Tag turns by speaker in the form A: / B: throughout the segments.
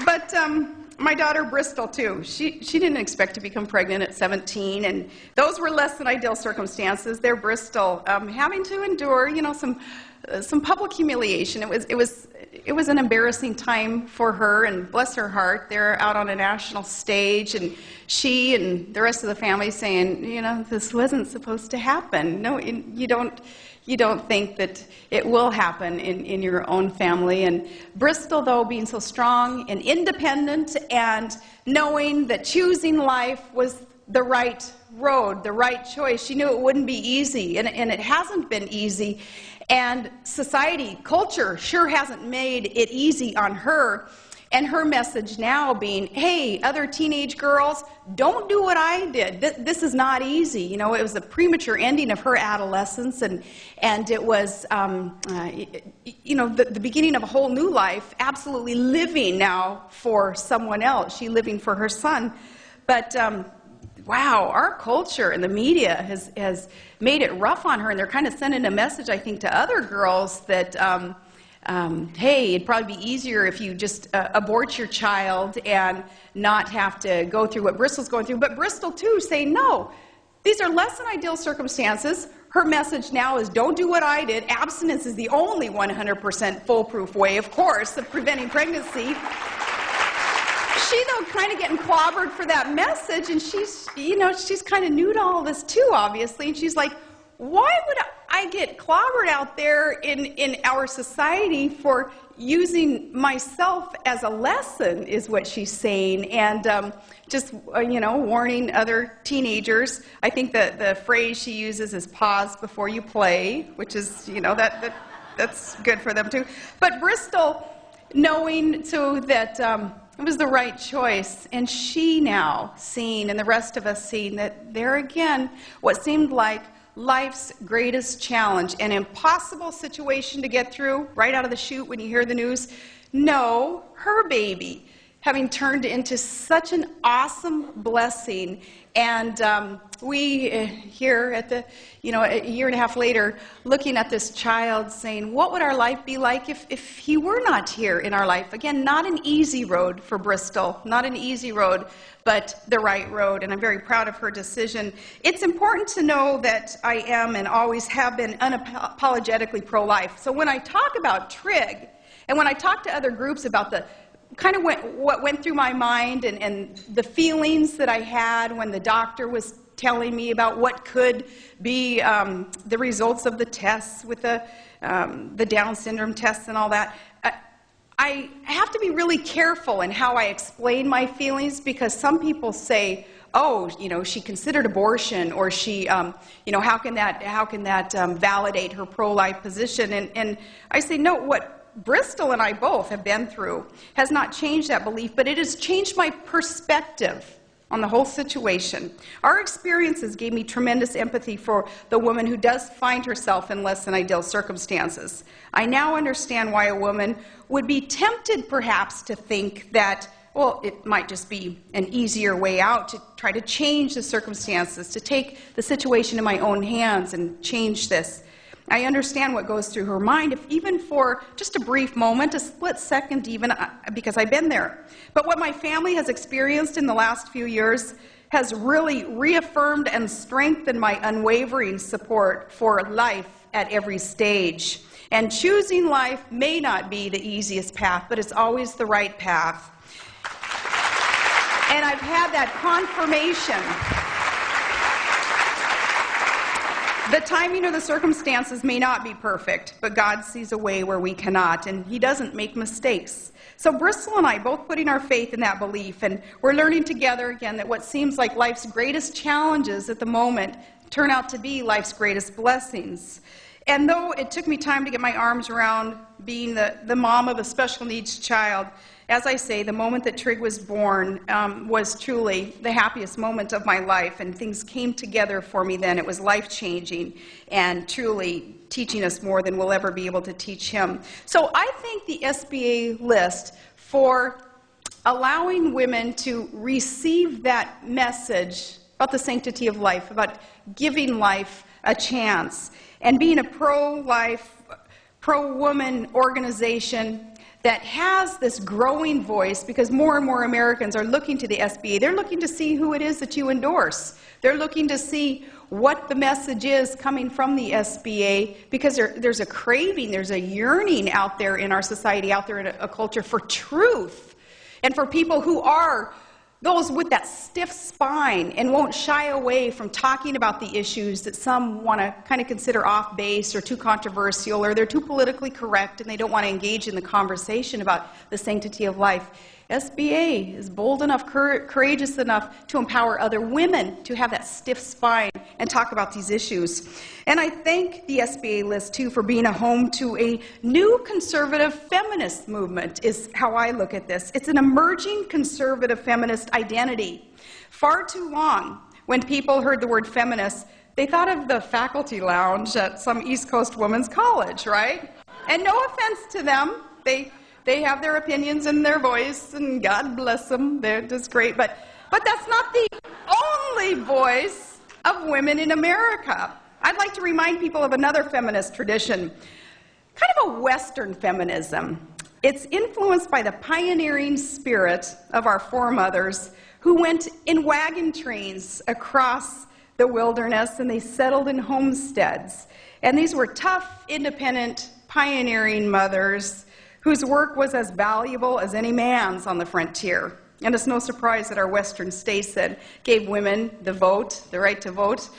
A: But my daughter Bristol, too, she didn't expect to become pregnant at 17, and those were less than ideal circumstances. There, Bristol, having to endure, you know, some public humiliation. It was an embarrassing time for her, and bless her heart, they're out on a national stage, and she and the rest of the family saying, you know, this wasn't supposed to happen. No, you don't think that it will happen in your own family. And Bristol, though, being so strong and independent and knowing that choosing life was the right road, the right choice, she knew it wouldn't be easy, and it hasn't been easy. And society, culture, sure hasn't made it easy on her. And her message now being, hey, other teenage girls, don't do what I did. This is not easy. You know, it was a premature ending of her adolescence, and it was, you know, the beginning of a whole new life, absolutely living now for someone else. She living for her son. But wow, our culture and the media has made it rough on her, and they're kind of sending a message, I think, to other girls that, hey, it'd probably be easier if you just abort your child and not have to go through what Bristol's going through. But Bristol, too, saying, no, these are less than ideal circumstances. Her message now is, don't do what I did. Abstinence is the only 100% foolproof way, of course, of preventing pregnancy. She, though, kind of getting clobbered for that message, and she's, you know, she's kind of new to all this, too, obviously, and she's like, why would I get clobbered out there in our society for using myself as a lesson, is what she's saying, and just, you know, warning other teenagers. I think the phrase she uses is pause before you play, which is, you know, that's good for them, too. But Bristol, knowing, too, that it was the right choice, and she now seeing, and the rest of us seeing, that there again, what seemed like life's greatest challenge, an impossible situation to get through right out of the chute when you hear the news. No, her baby having turned into such an awesome blessing. And we here at the, you know, a year and a half later, looking at this child saying, what would our life be like if he were not here in our life? Again, not an easy road for Bristol, not an easy road, but the right road, and I'm very proud of her decision. It's important to know that I am and always have been unapologetically pro-life. So when I talk about TRIG, and when I talk to other groups about the kind of what went through my mind and the feelings that I had when the doctor was telling me about what could be the results of the tests with the Down syndrome tests and all that, I have to be really careful in how I explain my feelings, because some people say, oh, you know, she considered abortion, or she, you know, how can that validate her pro-life position? And I say, no, what Bristol and I both have been through has not changed that belief, but it has changed my perspective on the whole situation. Our experiences gave me tremendous empathy for the woman who does find herself in less than ideal circumstances. I now understand why a woman would be tempted perhaps to think that, well, it might just be an easier way out to try to change the circumstances, to take the situation in my own hands and change this. I understand what goes through her mind, if even for just a brief moment, a split second even, because I've been there. But what my family has experienced in the last few years has really reaffirmed and strengthened my unwavering support for life at every stage. And choosing life may not be the easiest path, but it's always the right path. And I've had that confirmation. The timing or the circumstances may not be perfect, but God sees a way where we cannot, and He doesn't make mistakes. So Bristol and I both putting our faith in that belief, and we're learning together again that what seems like life's greatest challenges at the moment turn out to be life's greatest blessings. And though it took me time to get my arms around being the mom of a special needs child, as I say, the moment that Trig was born was truly the happiest moment of my life, and things came together for me then. It was life-changing and truly teaching us more than we'll ever be able to teach him. So I thank the SBA list for allowing women to receive that message about the sanctity of life, about giving life a chance, and being a pro-life, pro-woman organization that has this growing voice, because more and more Americans are looking to the SBA. They're looking to see who it is that you endorse. They're looking to see what the message is coming from the SBA, because there's a craving, there's a yearning out there in our society, out there in a culture for truth, and for people who are those with that stiff spine and won't shy away from talking about the issues that some want to kind of consider off base or too controversial, or they're too politically correct and they don't want to engage in the conversation about the sanctity of life. SBA is bold enough, courageous enough to empower other women to have that stiff spine and talk about these issues. And I thank the SBA list, too, for being a home to a new conservative feminist movement, is how I look at this. It's an emerging conservative feminist identity. Far too long, when people heard the word feminist, they thought of the faculty lounge at some East Coast women's college, right? And no offense to them, they have their opinions and their voice, and God bless them, they're just great. But that's not the only voice of women in America. I'd like to remind people of another feminist tradition, kind of a Western feminism. It's influenced by the pioneering spirit of our foremothers, who went in wagon trains across the wilderness, and they settled in homesteads. And these were tough, independent, pioneering mothers whose work was as valuable as any man's on the frontier. And it's no surprise that our Western states that gave women the vote, the right to vote,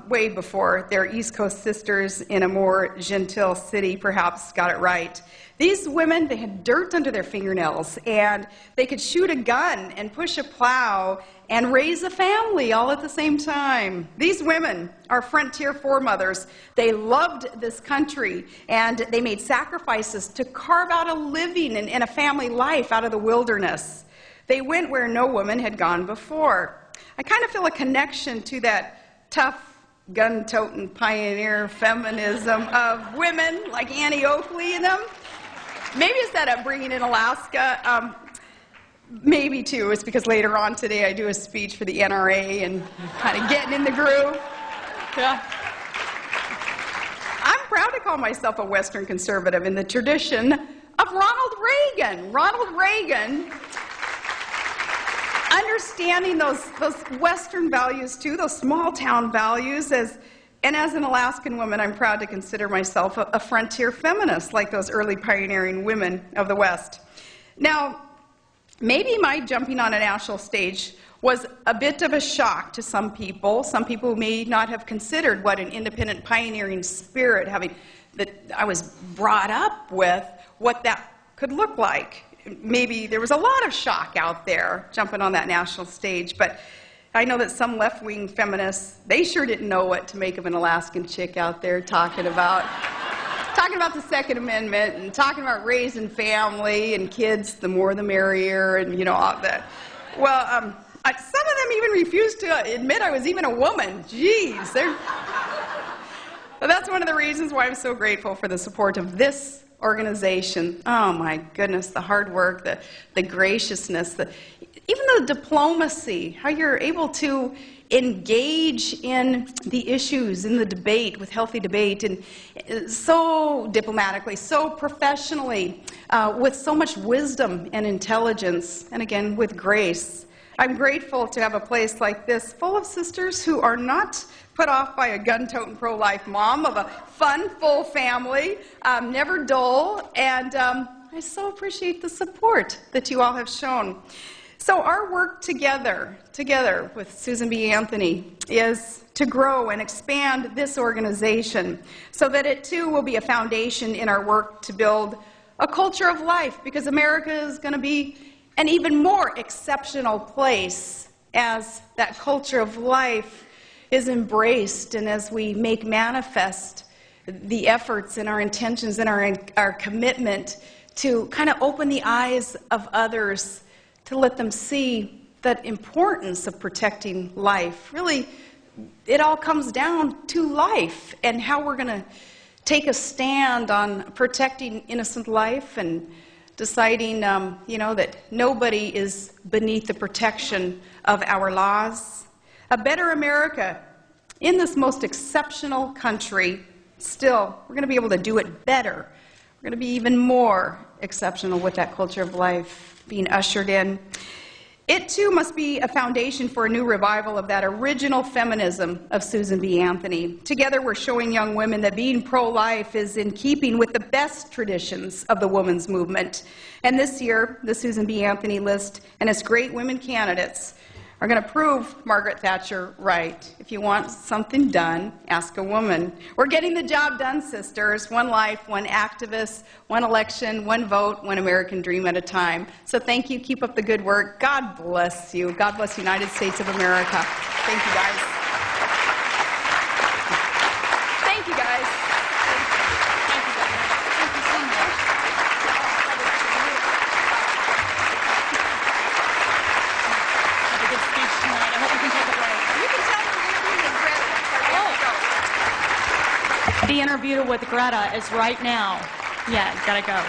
A: way before their East Coast sisters in a more genteel city perhaps got it right. These women, they had dirt under their fingernails, and they could shoot a gun and push a plow and raise a family all at the same time. These women, our frontier foremothers, they loved this country, and they made sacrifices to carve out a living and a family life out of the wilderness. They went where no woman had gone before. I kind of feel a connection to that tough, gun-toting pioneer feminism of women like Annie Oakley and them. Maybe it's that upbringing in Alaska. Maybe, too, it's because later on today I do a speech for the NRA and kind of getting in the groove. Yeah. I'm proud to call myself a Western conservative in the tradition of Ronald Reagan. Ronald Reagan, understanding those Western values, too, those small-town values, and as an Alaskan woman, I'm proud to consider myself a frontier feminist, like those early pioneering women of the West. Now, maybe my jumping on a national stage was a bit of a shock to some people who may not have considered what an independent pioneering spirit, that I was brought up with, what that could look like. Maybe there was a lot of shock out there jumping on that national stage, but I know that some left-wing feminists, they sure didn't know what to make of an Alaskan chick out there talking about the Second Amendment and talking about raising family and kids, the more the merrier, and all that. Well, some of them even refused to admit I was even a woman. Jeez, But that's one of the reasons why I'm so grateful for the support of this organization. Oh my goodness, the hard work, the graciousness, even the diplomacy, how you're able to engage in the issues, in the debate, with healthy debate, and so diplomatically, so professionally, with so much wisdom and intelligence, and again, with grace. I'm grateful to have a place like this full of sisters who are not put off by a gun-toting pro-life mom, of a fun, full family, never dull, and I so appreciate the support that you all have shown. So our work together with Susan B. Anthony is to grow and expand this organization so that it too will be a foundation in our work to build a culture of life, because America is going to be an even more exceptional place as that culture of life is embraced, and as we make manifest the efforts and our intentions and our commitment to kind of open the eyes of others, to let them see that importance of protecting life. Really, it all comes down to life and how we're going to take a stand on protecting innocent life and deciding, that nobody is beneath the protection of our laws. A better America in this most exceptional country. Still, we're going to be able to do it better. We're We're going to be even more exceptional with that culture of life being ushered in. It, too, must be a foundation for a new revival of that original feminism of Susan B. Anthony. Together, we're showing young women that being pro-life is in keeping with the best traditions of the women's movement. And this year, the Susan B. Anthony list and its great women candidates are going to prove Margaret Thatcher right. If you want something done, ask a woman. We're getting the job done, sisters. One life, one activist, one election, one vote, one American dream at a time. So thank you. Keep up the good work. God bless you. God bless the United States of America. Thank you, guys. Thank you, guys. Thank you, guys. Thank you so much.
B: Have a good speech tonight. I hope you can take a break.
A: You can tell we're interviewing Greta. That's our
B: The interview with Greta is right now. Yeah, gotta go.